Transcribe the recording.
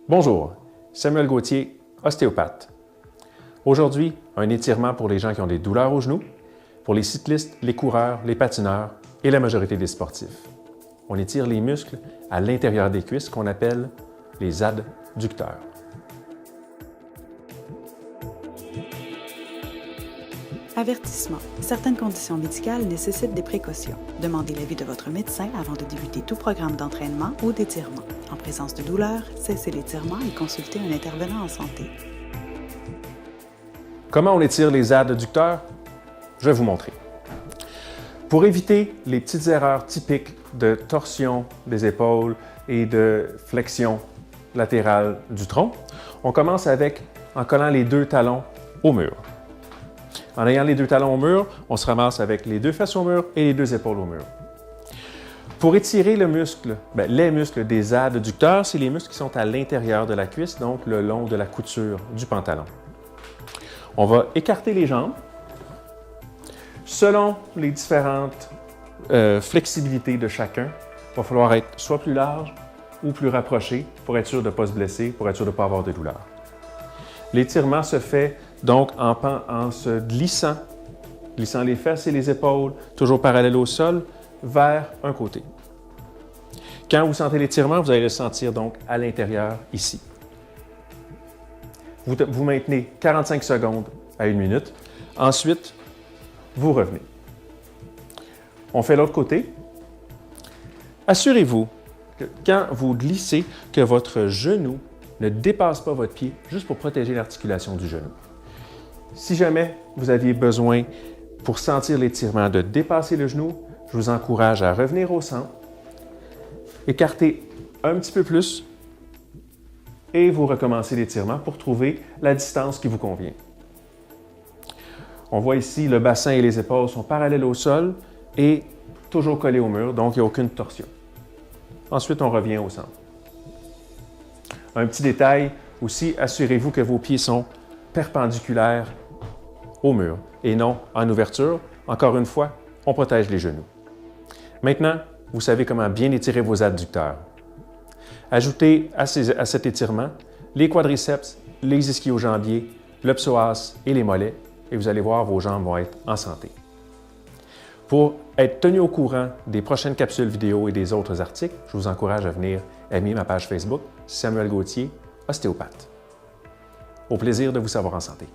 Bonjour, Samuel Gauthier, ostéopathe. Aujourd'hui, un étirement pour les gens qui ont des douleurs aux genoux, pour les cyclistes, les coureurs, les patineurs et la majorité des sportifs. On étire les muscles à l'intérieur des cuisses qu'on appelle les adducteurs. Avertissement. Certaines conditions médicales nécessitent des précautions. Demandez l'avis de votre médecin avant de débuter tout programme d'entraînement ou d'étirement. En présence de douleur, cessez l'étirement et consultez un intervenant en santé. Comment on étire les adducteurs? Je vais vous montrer. Pour éviter les petites erreurs typiques de torsion des épaules et de flexion latérale du tronc, on commence en collant les deux talons au mur. En ayant les deux talons au mur, on se ramasse avec les deux fesses au mur et les deux épaules au mur. Pour étirer les muscles des adducteurs, c'est les muscles qui sont à l'intérieur de la cuisse, donc le long de la couture du pantalon. On va écarter les jambes selon les différentes flexibilités de chacun. Il va falloir être soit plus large ou plus rapproché pour être sûr de ne pas se blesser, pour être sûr de ne pas avoir de douleur. L'étirement se fait donc en se glissant les fesses et les épaules, toujours parallèles au sol, vers un côté. Quand vous sentez l'étirement, vous allez le sentir donc à l'intérieur ici. Vous maintenez 45 secondes à 1 minute. Ensuite, vous revenez. On fait l'autre côté. Assurez-vous que quand vous glissez, que votre genou ne dépasse pas votre pied, juste pour protéger l'articulation du genou. Si jamais vous aviez besoin, pour sentir l'étirement, de dépasser le genou, je vous encourage à revenir au centre, écarter un petit peu plus et vous recommencez l'étirement pour trouver la distance qui vous convient. On voit ici, le bassin et les épaules sont parallèles au sol et toujours collés au mur, donc il n'y a aucune torsion. Ensuite, on revient au centre. Un petit détail aussi, assurez-vous que vos pieds sont perpendiculaires au mur et non en ouverture. Encore une fois, on protège les genoux. Maintenant, vous savez comment bien étirer vos adducteurs. Ajoutez à cet étirement les quadriceps, les ischio-jambiers, le psoas et les mollets et vous allez voir, vos jambes vont être en santé. Pour être tenu au courant des prochaines capsules vidéo et des autres articles, je vous encourage à venir aimer ma page Facebook Samuel Gauthier, ostéopathe. Au plaisir de vous savoir en santé.